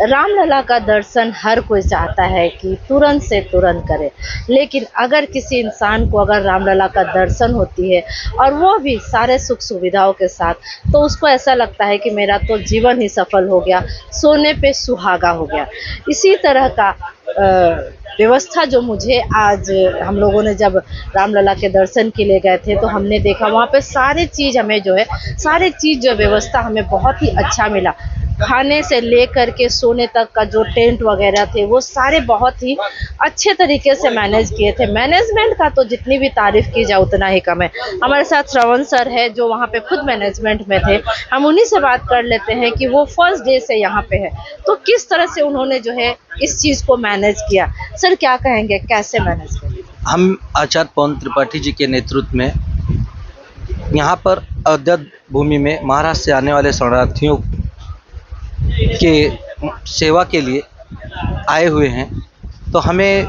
रामलला का दर्शन हर कोई चाहता है कि तुरंत से तुरंत करे, लेकिन अगर किसी इंसान को अगर रामलला का दर्शन होती है और वो भी सारे सुख सुविधाओं के साथ, तो उसको ऐसा लगता है कि मेरा तो जीवन ही सफल हो गया, सोने पे सुहागा हो गया। इसी तरह का व्यवस्था जो मुझे आज हम लोगों ने जब रामलला के दर्शन के लिए गए थे, तो हमने देखा वहाँ पे सारी चीज़ हमें जो है, सारी चीज़ जो व्यवस्था हमें बहुत ही अच्छा मिला। खाने से लेकर के सोने तक का जो टेंट वगैरह थे, वो सारे बहुत ही अच्छे तरीके से मैनेज किए थे। मैनेजमेंट का तो जितनी भी तारीफ़ की जाए उतना ही कम है। हमारे साथ श्रवण सर है जो वहाँ पे खुद मैनेजमेंट में थे। हम उन्हीं से बात कर लेते हैं कि वो फर्स्ट डे से यहाँ पे है, तो किस तरह से उन्होंने जो है इस चीज़ को मैनेज किया। सर क्या कहेंगे, कैसे मैनेज किया? हम आचार्य पवन त्रिपाठी जी के नेतृत्व में यहाँ पर अयोध्या भूमि में महाराष्ट्र से आने वाले शरणार्थियों के सेवा के लिए आए हुए हैं। तो हमें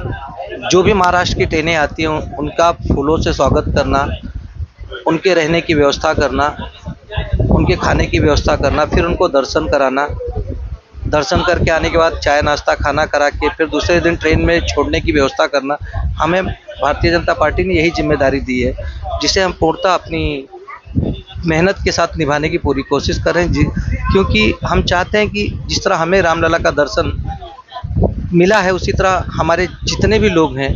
जो भी महाराष्ट्र की ट्रेनें आती हैं उनका फूलों से स्वागत करना, उनके रहने की व्यवस्था करना, उनके खाने की व्यवस्था करना, फिर उनको दर्शन कराना, दर्शन करके आने के बाद चाय नाश्ता खाना करा के फिर दूसरे दिन ट्रेन में छोड़ने की व्यवस्था करना। हमें भारतीय जनता पार्टी ने यही जिम्मेदारी दी है, जिसे हम पूर्णतः अपनी मेहनत के साथ निभाने की पूरी कोशिश कर रहे हैं जी, क्योंकि हम चाहते हैं कि जिस तरह हमें रामलला का दर्शन मिला है, उसी तरह हमारे जितने भी लोग हैं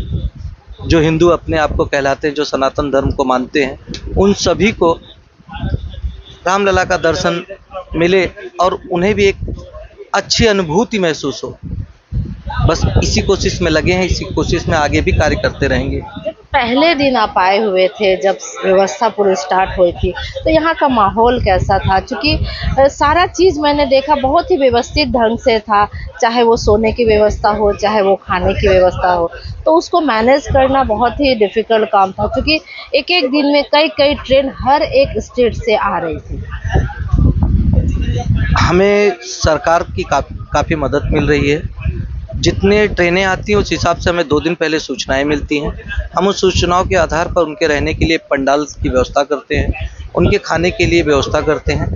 जो हिंदू अपने आप को कहलाते हैं, जो सनातन धर्म को मानते हैं, उन सभी को रामलला का दर्शन मिले और उन्हें भी एक अच्छी अनुभूति महसूस हो। बस इसी कोशिश में लगे हैं, इसी कोशिश में आगे भी कार्य करते रहेंगे। पहले दिन आप आए हुए थे जब व्यवस्था पूरी स्टार्ट हुई थी, तो यहाँ का माहौल कैसा था? चूँकि सारा चीज़ मैंने देखा बहुत ही व्यवस्थित ढंग से था, चाहे वो सोने की व्यवस्था हो, चाहे वो खाने की व्यवस्था हो, तो उसको मैनेज करना बहुत ही डिफ़िकल्ट काम था, क्योंकि एक-एक दिन में कई-कई ट्रेन हर एक स्टेट से आ रही थी। हमें सरकार की काफ़ी मदद मिल रही है। जितने ट्रेनें आती हैं उस हिसाब से हमें 2 दिन पहले सूचनाएं मिलती हैं। हम उस सूचनाओं के आधार पर उनके रहने के लिए पंडाल की व्यवस्था करते हैं, उनके खाने के लिए व्यवस्था करते हैं,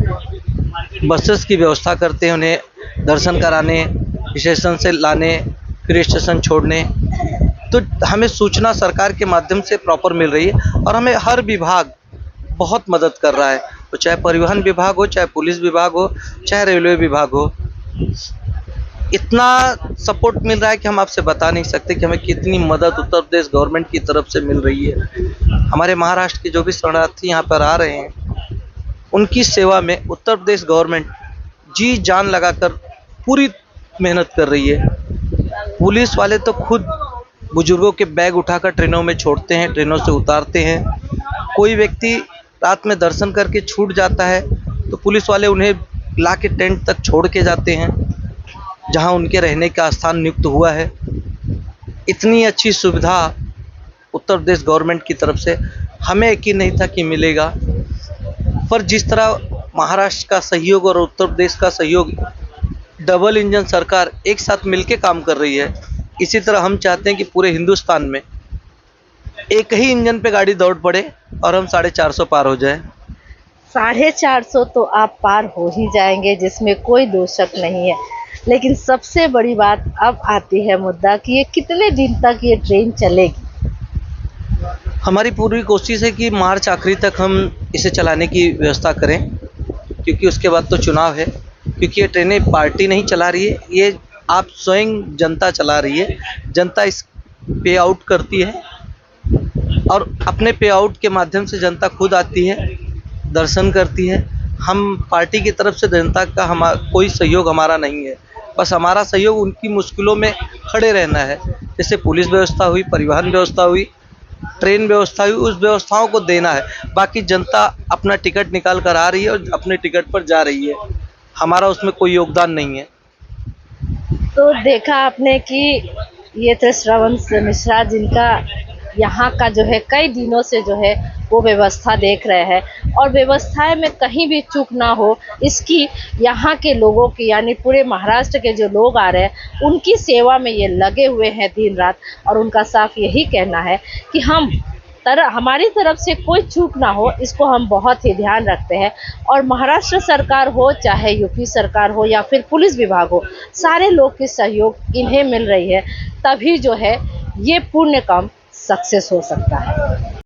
बसेस की व्यवस्था करते हैं, उन्हें दर्शन कराने, स्टेशन से लाने, फिर स्टेशन छोड़ने। तो हमें सूचना सरकार के माध्यम से प्रॉपर मिल रही है और हमें हर विभाग बहुत मदद कर रहा है, तो चाहे परिवहन विभाग हो, चाहे पुलिस विभाग हो, चाहे रेलवे विभाग हो। इतना सपोर्ट मिल रहा है कि हम आपसे बता नहीं सकते कि हमें कितनी मदद उत्तर प्रदेश गवर्नमेंट की तरफ से मिल रही है। हमारे महाराष्ट्र के जो भी शरणार्थी यहाँ पर आ रहे हैं, उनकी सेवा में उत्तर प्रदेश गवर्नमेंट जी जान लगाकर पूरी मेहनत कर रही है। पुलिस वाले तो खुद बुजुर्गों के बैग उठाकर ट्रेनों में छोड़ते हैं, ट्रेनों से उतारते हैं। कोई व्यक्ति रात में दर्शन करके छूट जाता है तो पुलिस वाले उन्हें ला के टेंट तक छोड़ के जाते हैं, जहां उनके रहने का स्थान नियुक्त हुआ है। इतनी अच्छी सुविधा उत्तर प्रदेश गवर्नमेंट की तरफ से हमें यकीन नहीं था कि मिलेगा, पर जिस तरह महाराष्ट्र का सहयोग और उत्तर प्रदेश का सहयोग, डबल इंजन सरकार एक साथ मिलकर काम कर रही है, इसी तरह हम चाहते हैं कि पूरे हिंदुस्तान में एक ही इंजन पे गाड़ी दौड़ पड़े और हम 450 पार हो जाए। 450 तो आप पार हो ही जाएंगे, जिसमें कोई दो शक नहीं है। लेकिन सबसे बड़ी बात अब आती है मुद्दा कि ये कितने दिन तक ये ट्रेन चलेगी? हमारी पूरी कोशिश है कि मार्च आखिरी तक हम इसे चलाने की व्यवस्था करें, क्योंकि उसके बाद तो चुनाव है। क्योंकि ये ट्रेनें पार्टी नहीं चला रही है, ये आप स्वयं जनता चला रही है। जनता इस पे आउट करती है और अपने पे आउट के माध्यम से जनता खुद आती है, दर्शन करती है। हम पार्टी की तरफ से जनता का कोई सहयोग हमारा नहीं है, बस हमारा सहयोग उनकी मुश्किलों में खड़े रहना है। जैसे पुलिस व्यवस्था हुई, परिवहन व्यवस्था हुई, ट्रेन व्यवस्था हुई, उस व्यवस्थाओं को देना है। बाकी जनता अपना टिकट निकाल कर आ रही है और अपने टिकट पर जा रही है, हमारा उसमें कोई योगदान नहीं है। तो देखा आपने कि ये थे श्रवण मिश्रा, जिनका यहाँ का जो है कई दिनों से जो है वो व्यवस्था देख रहे हैं, और व्यवस्थाएं में कहीं भी चूक ना हो, इसकी यहाँ के लोगों की यानी पूरे महाराष्ट्र के जो लोग आ रहे हैं उनकी सेवा में ये लगे हुए हैं दिन रात। और उनका साफ यही कहना है कि हम हमारी तरफ से कोई चूक ना हो, इसको हम बहुत ही ध्यान रखते हैं। और महाराष्ट्र सरकार हो, चाहे यूपी सरकार हो या फिर पुलिस विभाग हो, सारे लोग की सहयोग इन्हें मिल रही है, तभी जो है ये पुण्य काम सक्सेस हो सकता है।